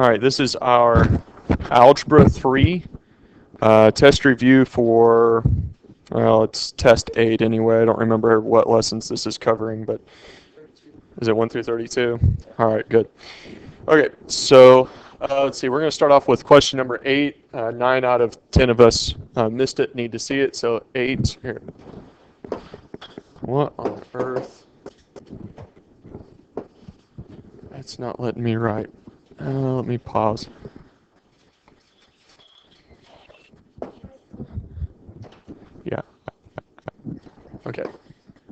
All right, this is our Algebra 3 test review for, well, it's test 8 anyway. I don't remember what lessons this is covering, but is it 1 through 32? All right, good. Okay, so let's see. We're going to start off with question number 8. 9 out of 10 of us missed it, need to see it. So 8 here. What on earth? It's not letting me write. Let me pause. Yeah. Okay.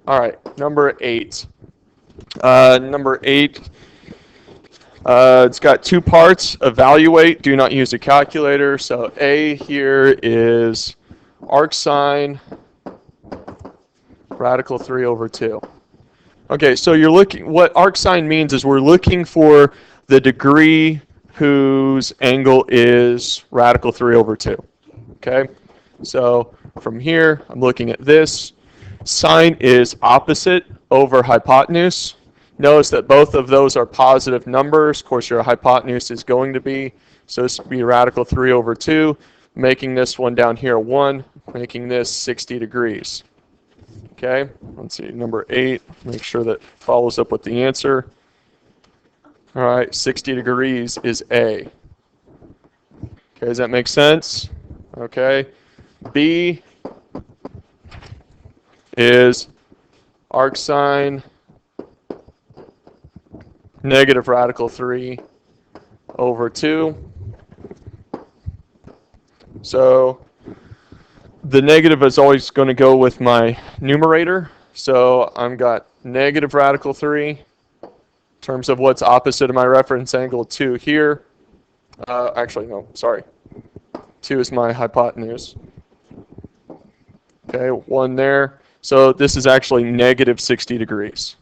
All right. Number 8. Number 8. It's got 2 parts. Evaluate. Do not use a calculator. So A here is arcsine radical 3 over 2. Okay, so you're looking, what arcsine means is we're looking for the degree whose angle is radical 3 over 2. Okay, so from here, I'm looking at this. Sine is opposite over hypotenuse. Notice that both of those are positive numbers. Of course, your hypotenuse is going to be, so this would be radical 3 over 2, making this one down here 1, making this 60 degrees. Okay, let's see, number 8, make sure that follows up with the answer. All right, 60 degrees is A. Okay, does that make sense? Okay, B is arcsine negative radical 3 over 2. So the negative is always going to go with my numerator. So I've got negative radical 3 in terms of what's opposite of my reference angle 2 here. Actually, no, sorry. 2 is my hypotenuse. Okay, 1 there. So this is actually negative 60 degrees.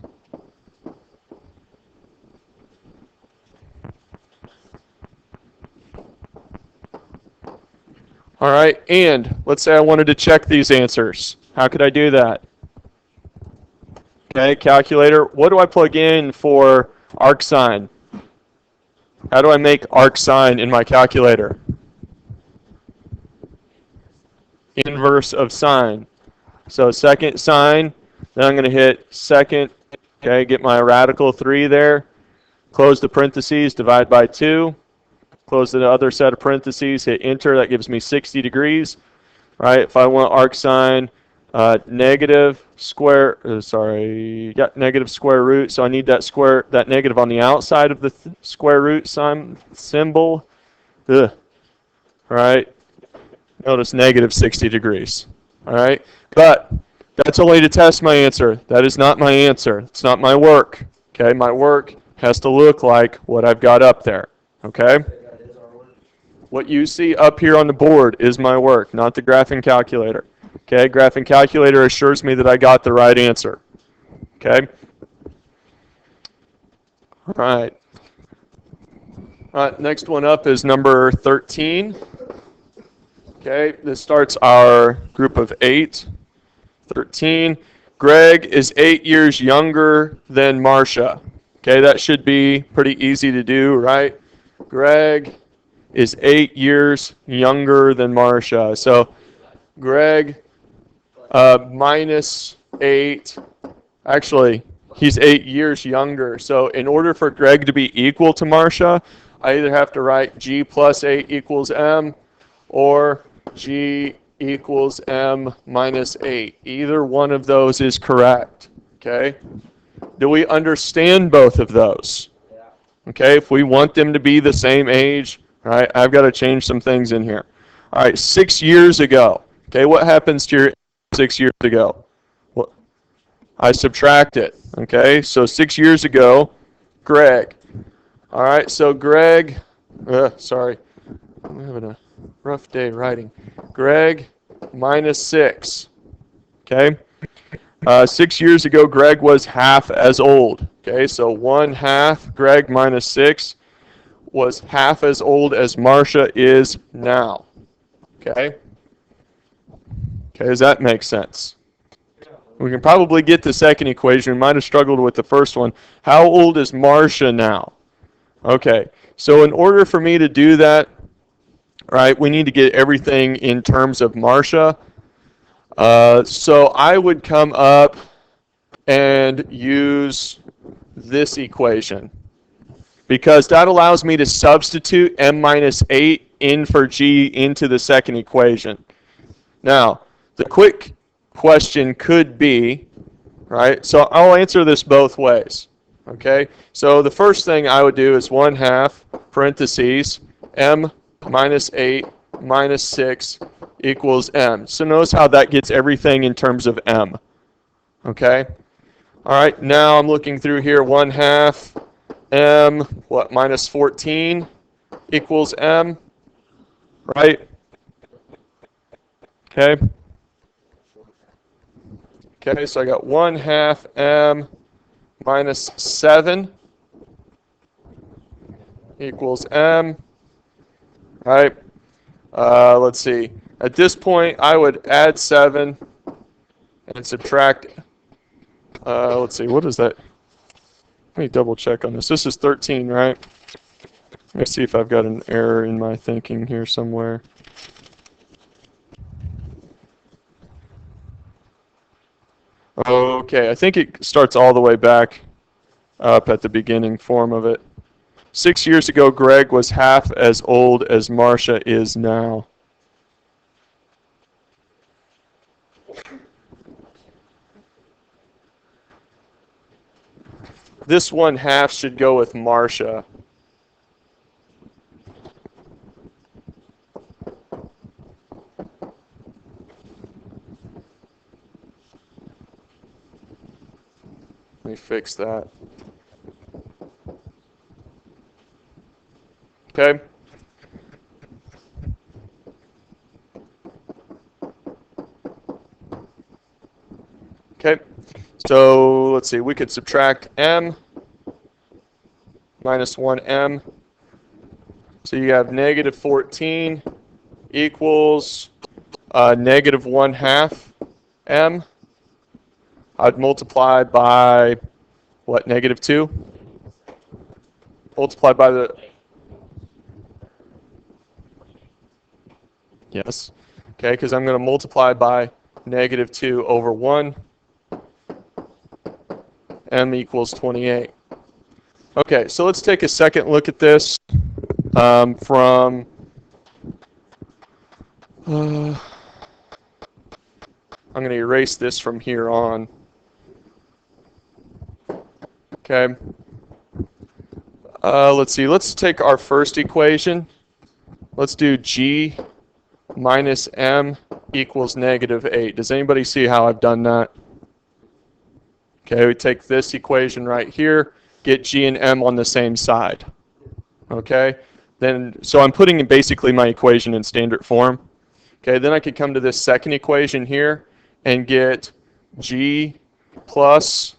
All right, and let's say I wanted to check these answers. How could I do that? Okay, calculator. What do I plug in for arcsine? How do I make arcsine in my calculator? Inverse of sine. So second sine, then I'm going to hit second, okay, get my radical 3 there. Close the parentheses, divide by 2. Close the other set of parentheses, hit enter, that gives me 60 degrees. Right, if I want arcsine negative square root, so I need that negative on the outside of the square root symbol. Ugh. Right, notice negative 60 degrees. All right, but that's only to test my answer. That is not my answer. It's not my work. Okay, my work has to look like what I've got up there. Okay. What you see up here on the board is my work, not the graphing calculator. Okay, graphing calculator assures me that I got the right answer. Okay. All right. Next one up is number 13. Okay, this starts our group of 8. 13. Greg is 8 years younger than Marcia. Okay, that should be pretty easy to do, right? Greg is 8 years younger than Marcia. So Greg minus 8, actually, he's 8 years younger. So in order for Greg to be equal to Marcia, I either have to write G plus 8 equals M or G equals M minus 8. Either one of those is correct. Okay? Do we understand both of those? Okay, if we want them to be the same age, all right, I've got to change some things in here. All right, 6 years ago. Okay, what happens to your 6 years ago? Well, I subtract it. Okay, so 6 years ago, Greg. All right, so Greg, sorry, I'm having a rough day writing. Greg minus 6. Okay, 6 years ago, Greg was half as old. Okay, so 1/2, Greg minus 6, was half as old as Marcia is now. Okay? Okay, does that make sense? We can probably get the second equation. We might have struggled with the first one. How old is Marcia now? Okay, So in order for me to do that, right, we need to get everything in terms of Marcia. So I would come up and use this equation, because that allows me to substitute m minus 8 in for g into the second equation. Now, the quick question could be, right, so I'll answer this both ways, okay? So the first thing I would do is 1/2 parentheses m minus 8 minus 6 equals m. So notice how that gets everything in terms of m, okay? All right, now I'm looking through here, 1/2 m, what, minus 14 equals m, right? Okay. Okay, so I got 1/2 m minus 7 equals m, right? Let's see. At this point, I would add 7 and subtract, let's see, what is that? Let me double check on this. This is 13, right? Let's see if I've got an error in my thinking here somewhere. Okay, I think it starts all the way back up at the beginning form of it. 6 years ago, Greg was half as old as Marcia is now. This 1/2 should go with Marcia. Let me fix that. Okay. Okay. So let's see, we could subtract m minus 1m. So you have negative 14 equals negative 1/2 m. I'd multiply by, what, negative 2? Multiply by the, yes. Okay, because I'm going to multiply by negative 2 over 1. M equals 28. Okay, so let's take a second look at this from I'm going to erase this from here on. Okay. Let's see. Let's take our first equation. Let's do g minus m equals negative 8. Does anybody see how I've done that? Okay, we take this equation right here, get g and m on the same side. Okay, then so I'm putting in basically my equation in standard form. Okay, then I could come to this second equation here and get g plus,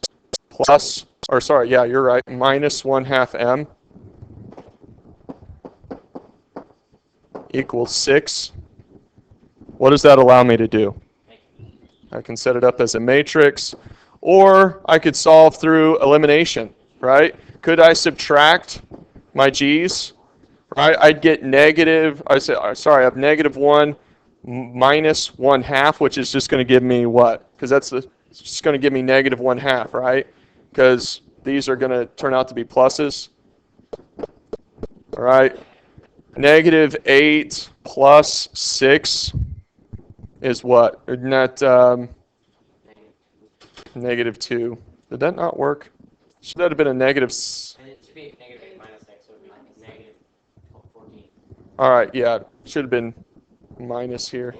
or sorry, yeah, you're right, minus 1/2 m equals 6. What does that allow me to do? I can set it up as a matrix, or I could solve through elimination, right? Could I subtract my g's? Right, I'd get negative, I have negative 1 minus 1/2, which is just going to give me what? Because it's just going to give me negative 1/2, right? Because these are going to turn out to be pluses. All right, negative 8 plus 6 is what? Isn't that negative 2? Did that not work? Should that have been a negative? It should be negative 8 minus 6, so it would be negative 14. All right, yeah, should have been minus here.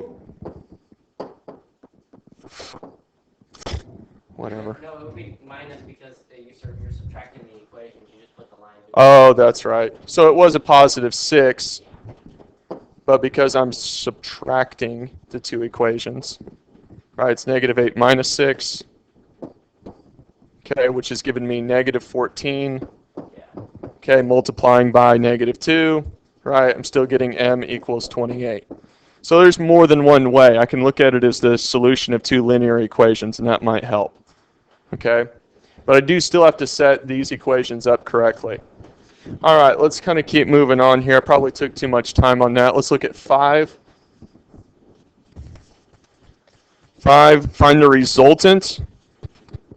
Whatever. No, it would be minus because you're subtracting the equations. You just put the line. Oh, that's right. So it was a positive 6, but because I'm subtracting the two equations, right, it's negative 8 minus 6, okay, which is giving me negative 14, okay, multiplying by negative 2, right, I'm still getting m equals 28. So there's more than one way. I can look at it as the solution of two linear equations, and that might help, okay? But I do still have to set these equations up correctly. All right, let's kind of keep moving on here. I probably took too much time on that. Let's look at 5. 5, find the resultant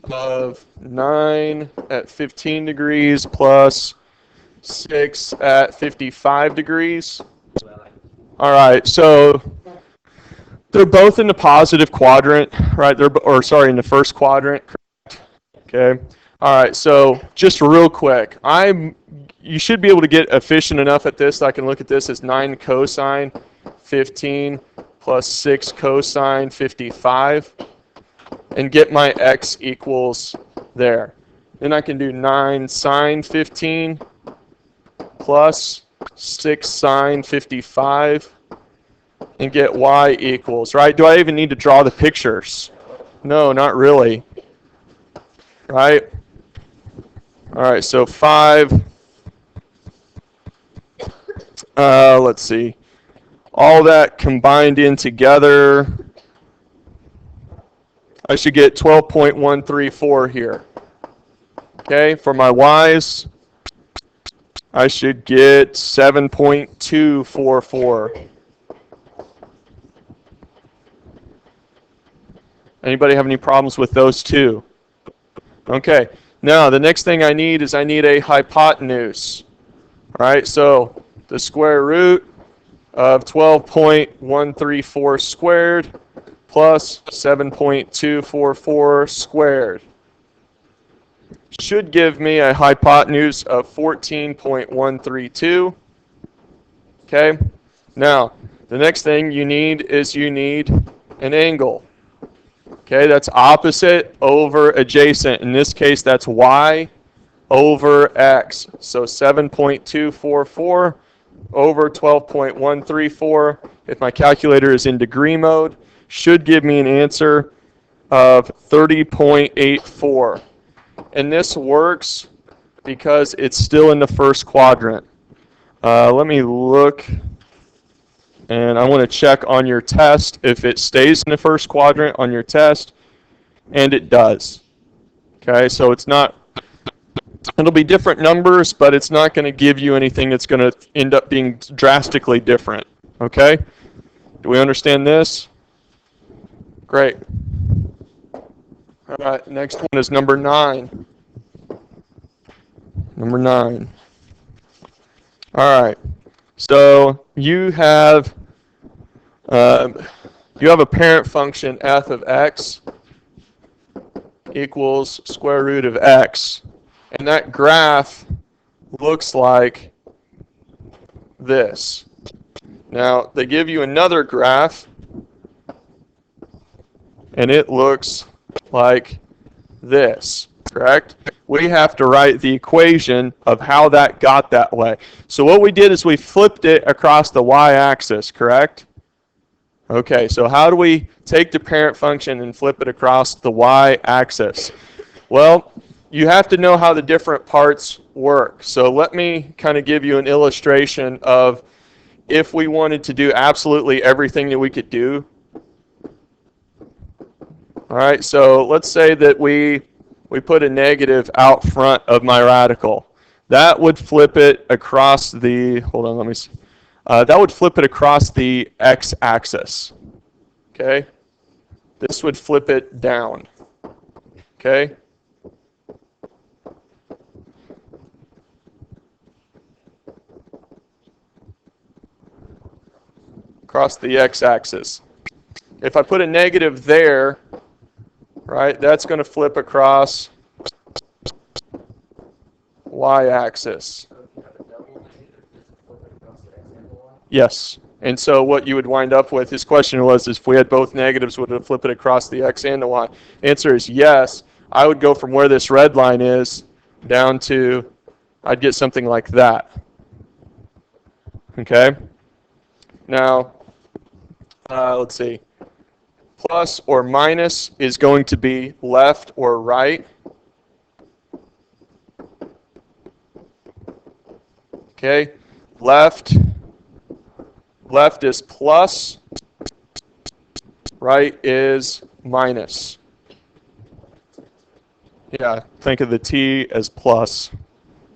of 9 at 15 degrees plus 6 at 55 degrees. All right, so they're both in the positive quadrant, right? In the first quadrant, correct? Okay. All right, so just real quick, you should be able to get efficient enough at this that I can look at this as 9 cosine 15 plus 6 cosine 55 and get my x equals there. Then I can do 9 sine 15 plus 6 sine 55 and get y equals, right? Do I even need to draw the pictures? No, not really. Right? All right, so 5, let's see. All that combined in together, I should get 12.134 here. Okay, for my y's, I should get 7.244. Anybody have any problems with those two? Okay, now the next thing I need is a hypotenuse. All right, so the square root of 12.134 squared plus 7.244 squared should give me a hypotenuse of 14.132. Okay, now the next thing you need an angle. Okay, that's opposite over adjacent. In this case, that's y over x. So 7.244 over 12.134, if my calculator is in degree mode, should give me an answer of 30.84. And this works because it's still in the first quadrant. Let me look, and I want to check on your test if it stays in the first quadrant on your test, and it does. Okay, so it'll be different numbers, but it's not going to give you anything that's going to end up being drastically different. Okay? Do we understand this? Great. All right, next one is number 9. Number 9. All right. So you have a parent function f of x equals square root of x. And that graph looks like this. Now, they give you another graph, and it looks like this, correct? We have to write the equation of how that got that way. So what we did is we flipped it across the y-axis, correct? Okay, so how do we take the parent function and flip it across the y-axis? Well, you have to know how the different parts work. So let me kind of give you an illustration of if we wanted to do absolutely everything that we could do. All right, so let's say that we put a negative out front of my radical. That would flip it across the, hold on, let me see. That would flip it across the x-axis. Okay? This would flip it down. Okay? Across the x-axis. If I put a negative there, right, that's going to flip across y-axis. Yes. And so what you would wind up with, his question was, if we had both negatives, would it flip it across the x and the y? Answer is yes. I would go from where this red line is down to, I'd get something like that. Okay? Now, let's see. Plus or minus is going to be left or right. Okay? Left is plus, right is minus. Yeah, think of the t as plus,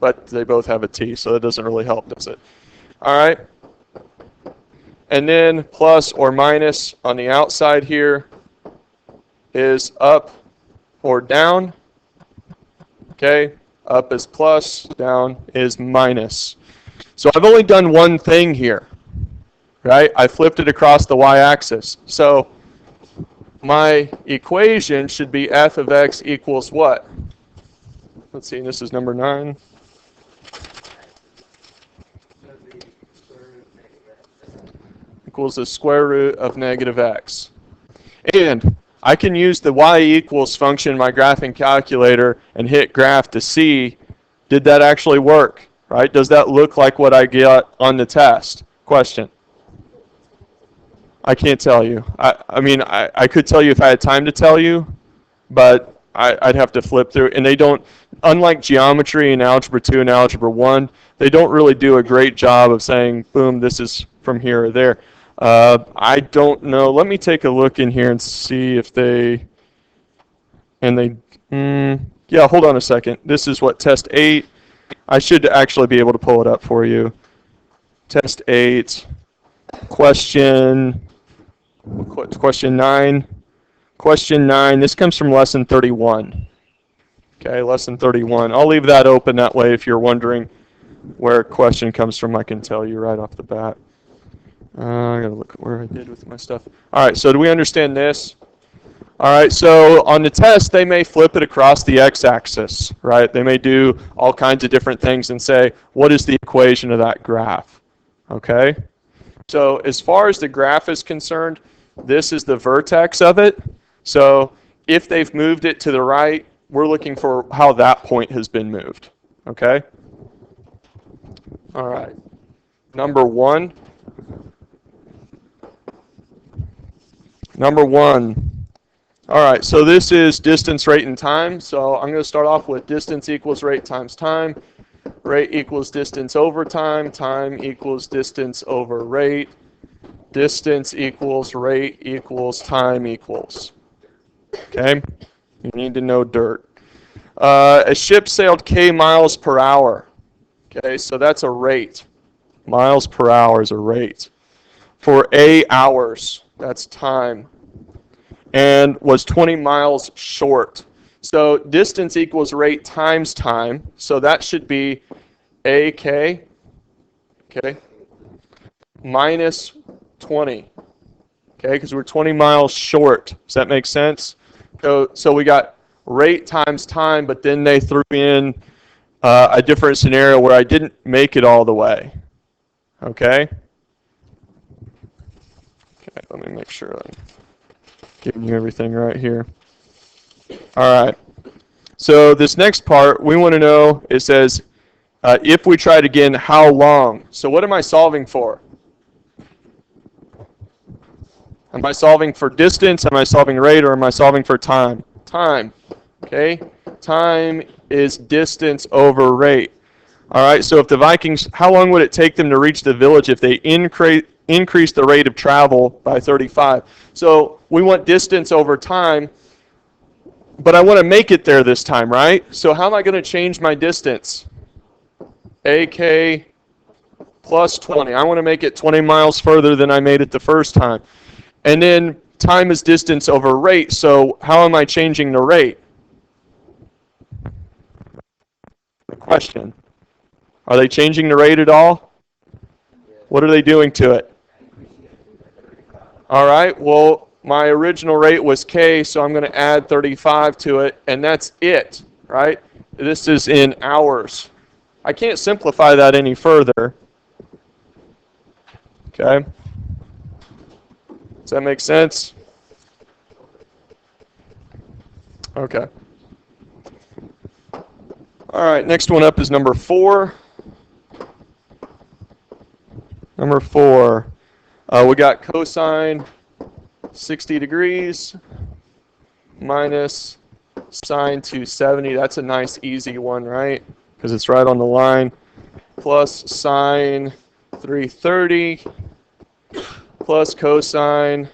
but they both have a t, so that doesn't really help, does it? All right. And then plus or minus on the outside here is up or down. Okay, up is plus, down is minus. So I've only done one thing here, right? I flipped it across the y-axis. So my equation should be f of x equals what? Let's see, this is number 9. Equals the square root of negative x. And I can use the y equals function in my graphing calculator and hit graph to see, did that actually work, right? Does that look like what I get on the test? Question. I can't tell you. I mean, I could tell you if I had time to tell you, but I'd have to flip through. And they don't, unlike geometry in Algebra 2 and Algebra 1, they don't really do a great job of saying, boom, this is from here or there. I don't know. Let me take a look in here and see if they, yeah, hold on a second. This is what, test 8. I should actually be able to pull it up for you. Test 8, question 9. Question 9, this comes from lesson 31. Okay, lesson 31. I'll leave that open that way if you're wondering where a question comes from. I can tell you right off the bat. I gotta look at where I did with my stuff. All right, so do we understand this? All right, so on the test, they may flip it across the x-axis, right? They may do all kinds of different things and say, what is the equation of that graph? Okay? So as far as the graph is concerned, this is the vertex of it. So if they've moved it to the right, we're looking for how that point has been moved. Okay? All right. Number 1. Number 1. All right, so this is distance, rate, and time. So I'm going to start off with distance equals rate times time. Rate equals distance over time. Time equals distance over rate. Distance equals rate equals time equals. Okay? You need to know dirt. A ship sailed k miles per hour. Okay, so that's a rate. Miles per hour is a rate. For a hours, that's time. And was 20 miles short. So distance equals rate times time. So that should be AK, okay, minus 20. Okay, because we're 20 miles short. Does that make sense? So we got rate times time, but then they threw in a different scenario where I didn't make it all the way. Okay? Okay, let me make sure I'm giving you everything right here. All right. So this next part, we want to know, it says, if we tried again, how long? So what am I solving for? Am I solving for distance? Am I solving rate? Or am I solving for time? Time. Okay? Time is distance over rate. All right, so if the Vikings, how long would it take them to reach the village if they increase the rate of travel by 35? So we want distance over time, but I want to make it there this time, right? So how am I going to change my distance? AK plus 20. I want to make it 20 miles further than I made it the first time. And then time is distance over rate, so how am I changing the rate? Question. Are they changing the rate at all? What are they doing to it? All right, well, my original rate was K, so I'm going to add 35 to it, and that's it, right? This is in hours. I can't simplify that any further. Okay? Does that make sense? Okay. All right, next one up is number 4. Number 4. We got cosine 60 degrees minus sine 270. That's a nice easy one, right? Because it's right on the line. Plus sine 330 plus cosine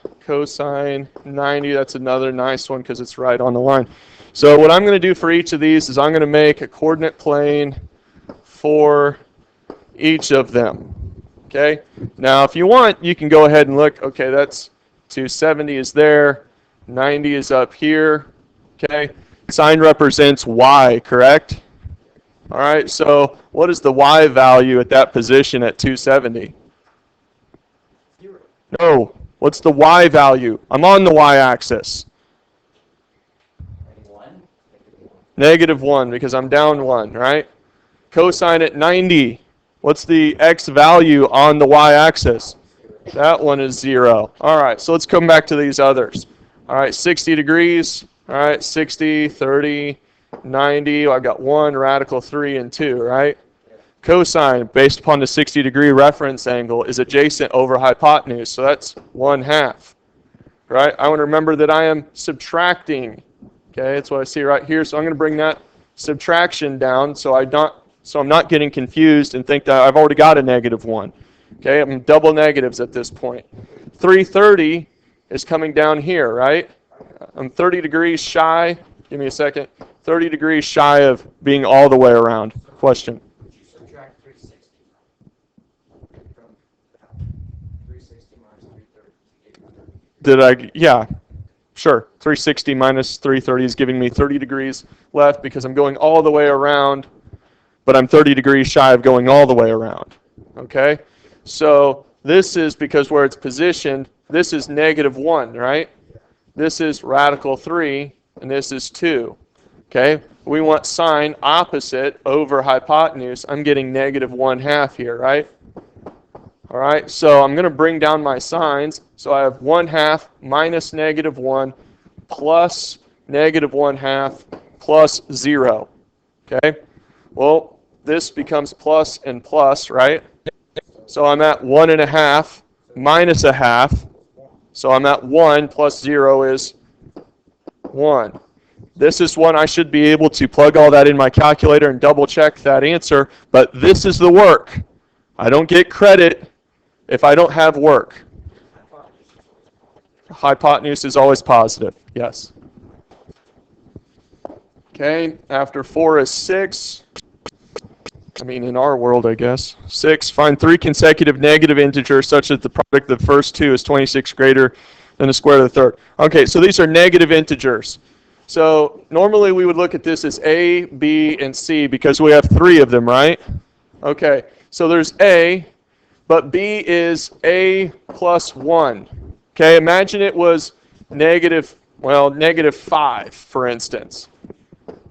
90. That's another nice one because it's right on the line. So what I'm going to do for each of these is I'm going to make a coordinate plane for each of them. Okay? Now, if you want, you can go ahead and look. Okay, that's 270 is there. 90 is up here. Okay? Sign represents y, correct? All right, so what is the y value at that position at 270? 0. No. What's the y value? I'm on the y-axis. -1. Negative 1 because I'm down 1, right? Cosine at 90. What's the x value on the y-axis? That one is 0. All right, so let's come back to these others. All right, 60 degrees. All right, 60, 30, 90. I've got 1, radical 3, and 2, right? Cosine, based upon the 60-degree reference angle, is adjacent over hypotenuse, so that's 1/2, right? I want to remember that I am subtracting. Okay, that's what I see right here, so I'm going to bring that subtraction down so I'm not getting confused and think that I've already got a -1. Okay, I'm double negatives at this point. 330 is coming down here, right? I'm 30 degrees shy. Give me a second. 30 degrees shy of being all the way around. Question. Would you subtract 360 from that? 360 minus 330. Yeah, sure. 360 minus 330 is giving me 30 degrees left because I'm going all the way around, but I'm 30 degrees shy of going all the way around. Okay? So this is because where it's positioned, this is -1, right? This is radical 3, and this is 2. Okay? We want sine opposite over hypotenuse. I'm getting -1/2 here, right? All right, so I'm going to bring down my signs. So I have 1/2 minus -1 plus -1/2 plus 0. Okay? Well, this becomes plus and plus, right? So I'm at 1.5 minus 1/2. So I'm at 1 plus 0 is 1. This is one I should be able to plug all that in my calculator and double check that answer, but this is the work. I don't get credit if I don't have work. Hypotenuse is always positive, yes. Okay, after 4 is 6. I mean, in our world, I guess. 6, find 3 consecutive negative integers such that the product of the first 2 is 26 greater than the square of the third. Okay, so these are negative integers. So normally we would look at this as A, B, and C because we have 3 of them, right? Okay, so there's A, but B is A plus 1. Okay, imagine it was -5, for instance.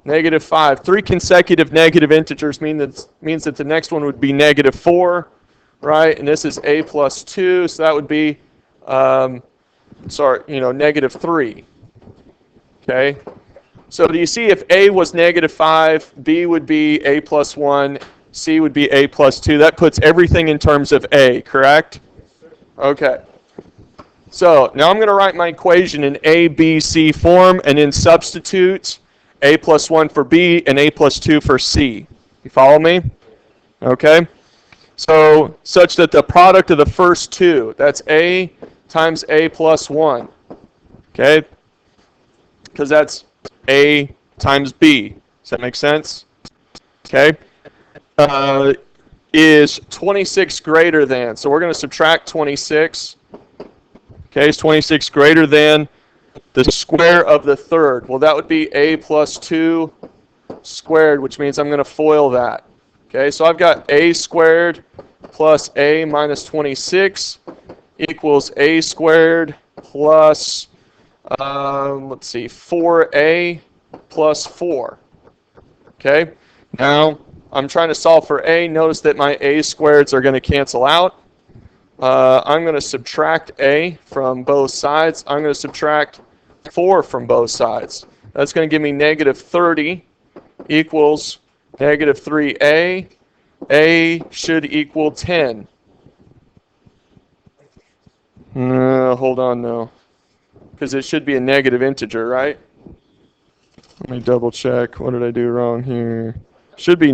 -5. 3 consecutive negative integers means that the next one would be -4, right? And this is A plus 2, so that would be, -3. Okay? So do you see if A was -5, B would be A plus 1, C would be A plus 2. That puts everything in terms of A, correct? Okay. So now I'm going to write my equation in A, B, C form and then substitute A plus 1 for B and A plus 2 for C. You follow me? Okay. So such that the product of the first 2, that's A times A plus 1. Okay? Because that's A times B. Does that make sense? Okay. Is 26 greater than? So we're going to subtract 26. Okay, is 26 greater than the square of the third? Well, that would be A plus 2 squared, which means I'm going to FOIL that. Okay, so I've got A squared plus A minus 26 equals A squared plus, 4A plus 4. Okay, now I'm trying to solve for A. Notice that my A squareds are going to cancel out. I'm going to subtract A from both sides. I'm going to subtract 4 from both sides. That's going to give me -30 equals -3A. A should equal 10. Hold on, though. Because it should be a negative integer, right? Let me double check. What did I do wrong here? Should be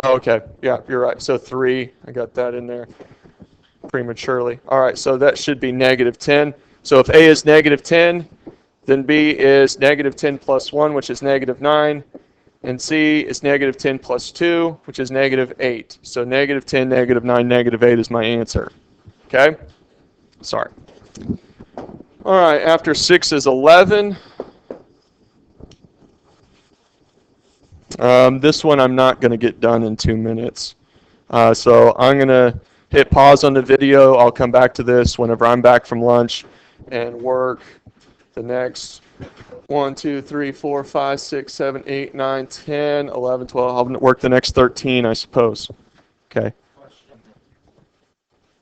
Oh, okay. Yeah, you're right. So 3, I got that in there prematurely. All right, so that should be -10. So if A is -10, then B is -10 plus 1, which is -9. And C is negative 10 plus 2, which is negative 8. So negative 10, negative 9, negative 8 is my answer. Okay? Sorry. All right, after 6 is 11. This one I'm not going to get done in 2 minutes. So I'm going to hit pause on the video. I'll come back to this whenever I'm back from lunch and work the next 1, 2, 3, 4, 5, 6, 7, 8, 9, 10, 11, 12. I'll work the next 13, I suppose. Okay.